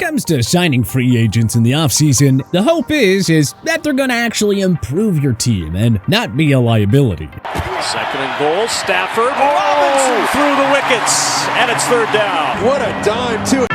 comes to signing free agents in the offseason, the hope is that they're going to actually improve your team and not be a liability. Second and goal, Stafford. Robinson through the wickets, and it's third down. What a dime, too.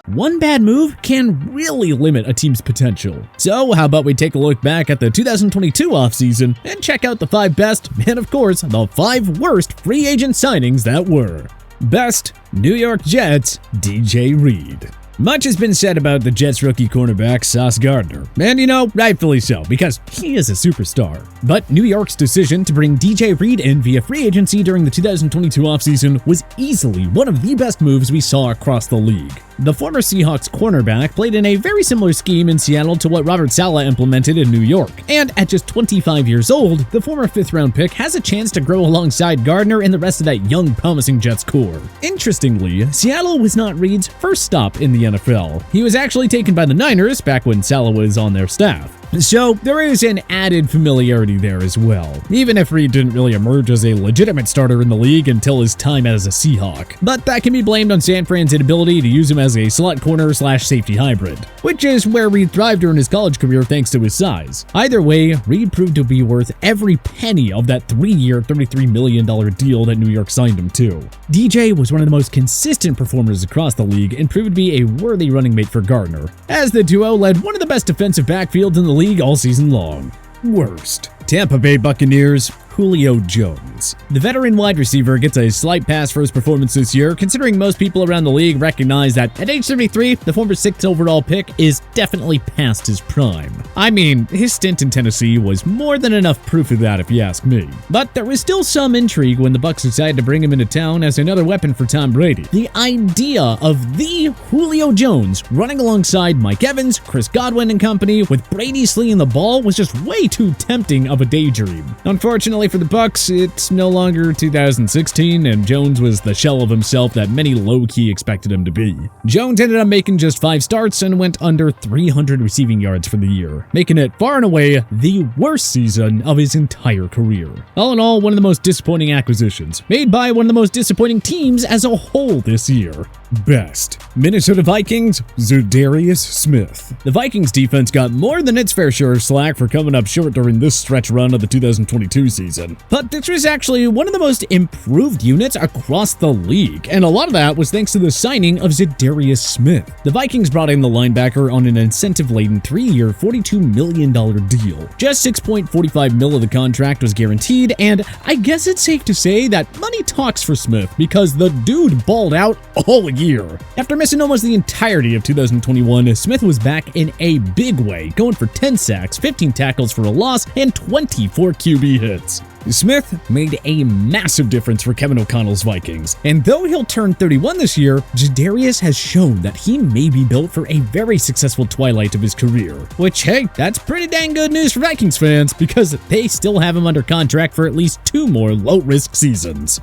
One bad move can really limit a team's potential. So how about we take a look back at the 2022 offseason and check out the 5 best and, of course, the 5 worst free agent signings that were. Best, New York Jets, DJ Reed. Much has been said about the Jets rookie cornerback Sauce Gardner, and rightfully so, because he is a superstar. But New York's decision to bring DJ Reed in via free agency during the 2022 offseason was easily one of the best moves we saw across the league. The former Seahawks cornerback played in a very similar scheme in Seattle to what Robert Saleh implemented in New York, and at just 25 years old, the former 5th-round pick has a chance to grow alongside Gardner and the rest of that young, promising Jets core. Interestingly, Seattle was not Reed's first stop in the NFL. He was actually taken by the Niners back when Saleh was on their staff. So there is an added familiarity there as well, even if Reed didn't really emerge as a legitimate starter in the league until his time as a Seahawk. But that can be blamed on San Fran's inability to use him as a slot corner/safety hybrid, which is where Reed thrived during his college career thanks to his size. Either way, Reed proved to be worth every penny of that 3-year, $33 million deal that New York signed him to. DJ was one of the most consistent performers across the league and proved to be a worthy running mate for Gardner, as the duo led one of the best defensive backfields in the league all season long. Worst, Tampa Bay Buccaneers, Julio Jones. The veteran wide receiver gets a slight pass for his performance this year, considering most people around the league recognize that at age 33, the former 6th overall pick is definitely past his prime. I mean, his stint in Tennessee was more than enough proof of that if you ask me. But there was still some intrigue when the Bucs decided to bring him into town as another weapon for Tom Brady. The idea of the Julio Jones running alongside Mike Evans, Chris Godwin and company with Brady slinging the ball was just way too tempting of a daydream. Unfortunately for the Bucs, it's no longer 2016, and Jones was the shell of himself that many low-key expected him to be. Jones ended up making just 5 starts and went under 300 receiving yards for the year, making it far and away the worst season of his entire career. All in all, one of the most disappointing acquisitions, made by one of the most disappointing teams as a whole this year. Best, Minnesota Vikings, ZA'DARIUS Smith. The Vikings defense got more than its fair share of slack for coming up short during this stretch run of the 2022 season. But this was actually one of the most improved units across the league, and a lot of that was thanks to the signing of ZA'DARIUS Smith. The Vikings brought in the linebacker on an incentive-laden 3-year, $42 million deal. Just $6.45 million of the contract was guaranteed, and I guess it's safe to say that money talks for Smith because the dude balled out all year. After missing almost the entirety of 2021, Smith was back in a big way, going for 10 sacks, 15 tackles for a loss, and 24 QB hits. Smith made a massive difference for Kevin O'Connell's Vikings, and though he'll turn 31 this year, ZA'DARIUS has shown that he may be built for a very successful twilight of his career. Which, hey, that's pretty dang good news for Vikings fans, because they still have him under contract for at least 2 more low-risk seasons.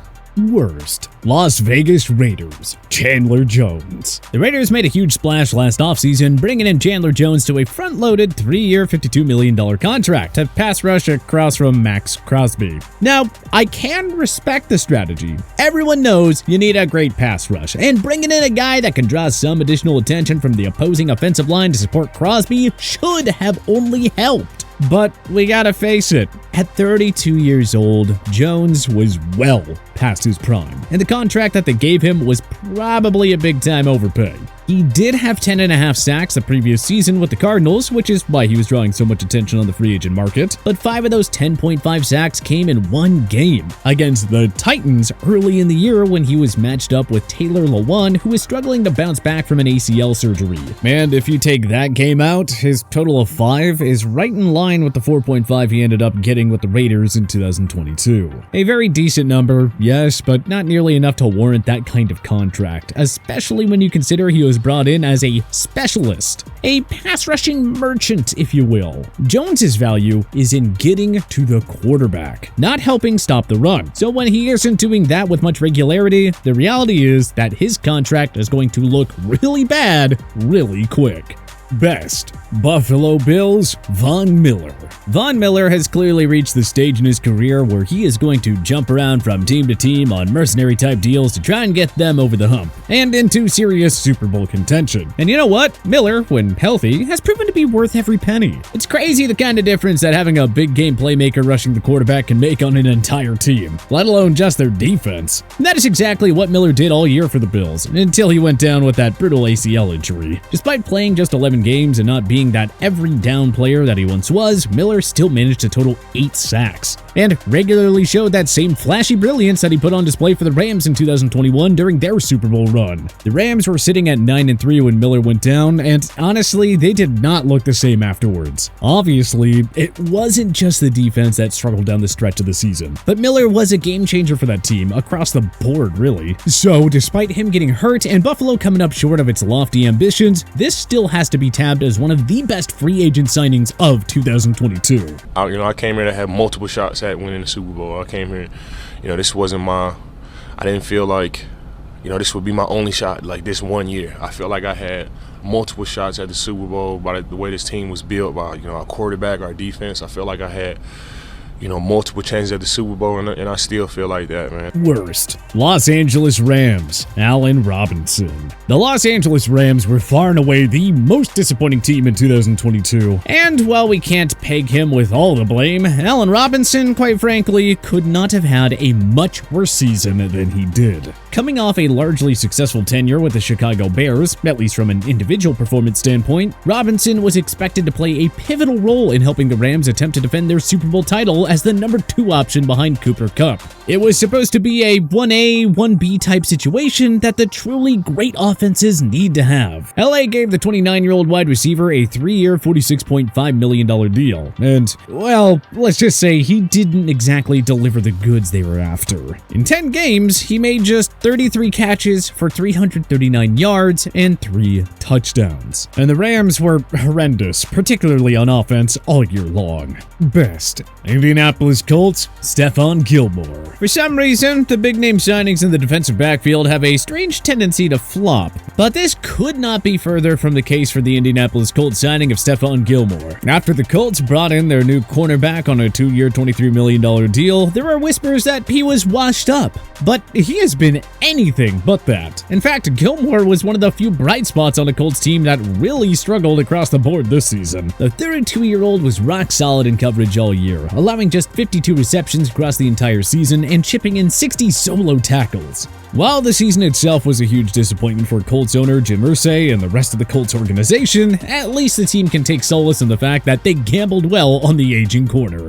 Worst, Las Vegas Raiders, Chandler Jones. The Raiders made a huge splash last offseason, bringing in Chandler Jones to a front-loaded 3-year, $52 million contract to pass rush across from Max Crosby. Now, I can respect the strategy. Everyone knows you need a great pass rush, and bringing in a guy that can draw some additional attention from the opposing offensive line to support Crosby should have only helped. But we gotta face it, at 32 years old, Jones was well past his prime, and the contract that they gave him was probably a big-time overpay. He did have 10.5 sacks the previous season with the Cardinals, which is why he was drawing so much attention on the free agent market, but 5 of those 10.5 sacks came in one game against the Titans early in the year when he was matched up with Taylor Lewan, who was struggling to bounce back from an ACL surgery. And if you take that game out, his total of 5 is right in line with the 4.5 he ended up getting with the Raiders in 2022. A very decent number, yes, but not nearly enough to warrant that kind of contract, especially when you consider he was brought in as a specialist, a pass-rushing merchant, if you will. Jones's value is in getting to the quarterback, not helping stop the run. So when he isn't doing that with much regularity, the reality is that his contract is going to look really bad really quick. Best Buffalo Bills Von Miller. Von Miller has clearly reached the stage in his career where he is going to jump around from team to team on mercenary-type deals to try and get them over the hump and into serious Super Bowl contention. And you know what? Miller, when healthy, has proven to be worth every penny. It's crazy the kind of difference that having a big-game playmaker rushing the quarterback can make on an entire team, let alone just their defense. And that is exactly what Miller did all year for the Bills, until he went down with that brutal ACL injury. Despite playing just 11 games and not being that every-down player that he once was, Miller still managed to total 8 sacks, and regularly showed that same flashy brilliance that he put on display for the Rams in 2021 during their Super Bowl run. The Rams were sitting at 9-3 when Miller went down, and honestly, they did not look the same afterwards. Obviously, it wasn't just the defense that struggled down the stretch of the season, but Miller was a game changer for that team across the board, really. So, despite him getting hurt and Buffalo coming up short of its lofty ambitions, this still has to be tabbed as one of the best free agent signings of 2022. I came here to have multiple shots at winning the Super Bowl. I came here, this wasn't I didn't feel like, this would be my only shot like this one year. I felt like I had multiple shots at the Super Bowl by the way this team was built, by, our quarterback, our defense. I felt like I had, multiple chances at the Super Bowl, and I still feel like that, man. Worst. Los Angeles Rams, Allen Robinson. The Los Angeles Rams were far and away the most disappointing team in 2022. And while we can't peg him with all the blame, Allen Robinson, quite frankly, could not have had a much worse season than he did. Coming off a largely successful tenure with the Chicago Bears, at least from an individual performance standpoint, Robinson was expected to play a pivotal role in helping the Rams attempt to defend their Super Bowl title as the number 2 option behind Cooper Kupp. It was supposed to be a 1A, 1B type situation that the truly great offenses need to have. LA gave the 29-year-old wide receiver a 3-year, $46.5 million deal, and, well, let's just say he didn't exactly deliver the goods they were after. In 10 games, he made just 33 catches for 339 yards and 3 touchdowns. And the Rams were horrendous, particularly on offense, all year long. Best Indianapolis Colts, STEPHON Gilmore. For some reason, the big-name signings in the defensive backfield have a strange tendency to flop, but this could not be further from the case for the Indianapolis Colts signing of STEPHON Gilmore. After the Colts brought in their new cornerback on a 2-year, $23 million deal, there were whispers that he was washed up, but he has been anything but that. In fact, Gilmore was one of the few bright spots on the Colts team that really struggled across the board this season. The 32-year-old was rock solid in coverage all year, allowing just 52 receptions across the entire season and chipping in 60 solo tackles. While the season itself was a huge disappointment for Colts owner Jim Irsay and the rest of the Colts organization, at least the team can take solace in the fact that they gambled well on the aging corner.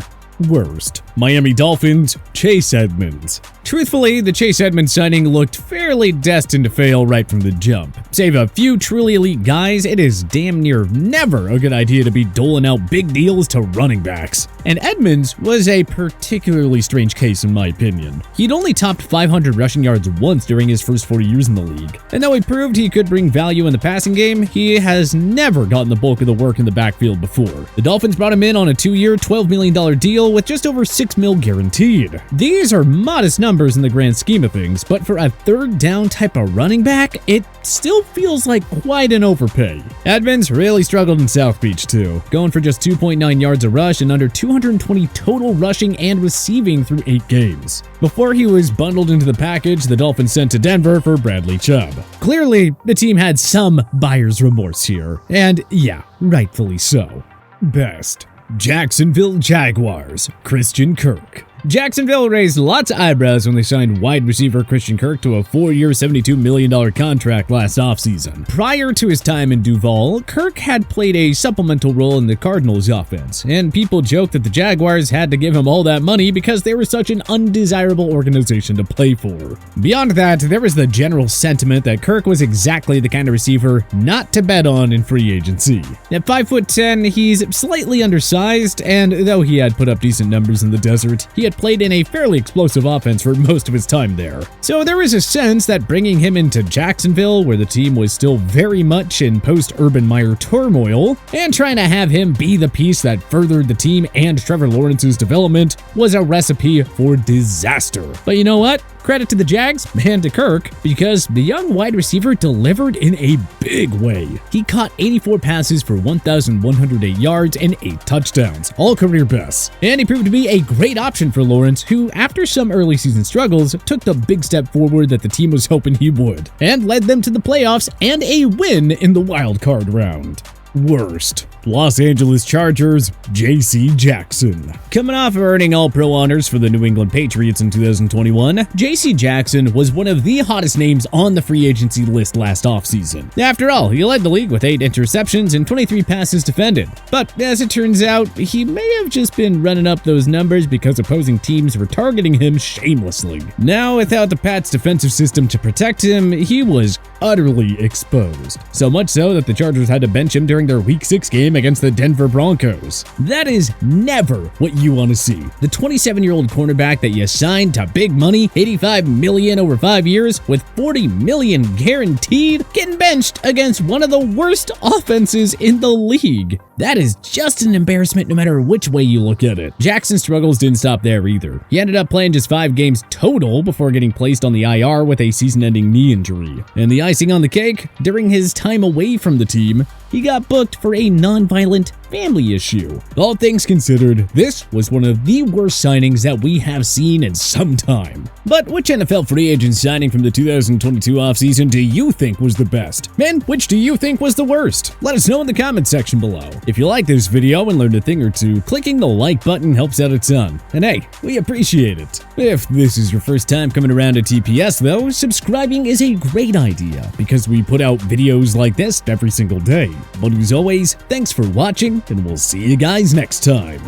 Worst. Miami Dolphins, Chase Edmonds. Truthfully, the Chase Edmonds signing looked fairly destined to fail right from the jump. Save a few truly elite guys, it is damn near never a good idea to be doling out big deals to running backs. And Edmonds was a particularly strange case in my opinion. He'd only topped 500 rushing yards once during his first 4 years in the league. And though he proved he could bring value in the passing game, he has never gotten the bulk of the work in the backfield before. The Dolphins brought him in on a 2-year, $12 million deal with just over $6 million guaranteed. These are modest numbers in the grand scheme of things, but for a third down type of running back, it still feels like quite an overpay. Edmonds really struggled in South Beach too, going for just 2.9 yards a rush and under 220 total rushing and receiving through 8 games. Before he was bundled into the package the Dolphins sent to Denver for Bradley Chubb. Clearly, the team had some buyer's remorse here, and yeah, rightfully so. Best Jacksonville Jaguars, Christian Kirk. Jacksonville raised lots of eyebrows when they signed wide receiver Christian Kirk to a 4-year, $72 million contract last offseason. Prior to his time in Duval, Kirk had played a supplemental role in the Cardinals' offense, and people joked that the Jaguars had to give him all that money because they were such an undesirable organization to play for. Beyond that, there was the general sentiment that Kirk was exactly the kind of receiver not to bet on in free agency. At 5'10", he's slightly undersized, and though he had put up decent numbers in the desert, he had yet played in a fairly explosive offense for most of his time there. So there is a sense that bringing him into Jacksonville, where the team was still very much in post-Urban Meyer turmoil, and trying to have him be the piece that furthered the team and Trevor Lawrence's development was a recipe for disaster. But you know what? Credit to the Jags and to Kirk, because the young wide receiver delivered in a big way. He caught 84 passes for 1,108 yards and 8 touchdowns, all career bests. And he proved to be a great option for Lawrence, who, after some early season struggles, took the big step forward that the team was hoping he would, and led them to the playoffs and a win in the wild card round. Worst. Los Angeles Chargers, J.C. Jackson. Coming off of earning All-Pro honors for the New England Patriots in 2021, J.C. Jackson was one of the hottest names on the free agency list last offseason. After all, he led the league with 8 interceptions and 23 passes defended. But as it turns out, he may have just been running up those numbers because opposing teams were targeting him shamelessly. Now, without the Pats' defensive system to protect him, he was utterly exposed. So much so that the Chargers had to bench him during their Week 6 game against the Denver Broncos. That is never what you want to see. The 27-year-old cornerback that you signed to big money, $85 million over 5 years, with $40 million guaranteed, getting benched against one of the worst offenses in the league. That is just an embarrassment no matter which way you look at it. Jackson's struggles didn't stop there either. He ended up playing just 5 games total before getting placed on the IR with a season-ending knee injury. And the icing on the cake, during his time away from the team, he got booked for a non-violent family issue. All things considered, this was one of the worst signings that we have seen in some time. But which NFL free agent signing from the 2022 offseason do you think was the best? And which do you think was the worst? Let us know in the comment section below. If you like this video and learned a thing or two, clicking the like button helps out a ton. And hey, we appreciate it. If this is your first time coming around to TPS though, subscribing is a great idea because we put out videos like this every single day. But as always, thanks for watching, and we'll see you guys next time.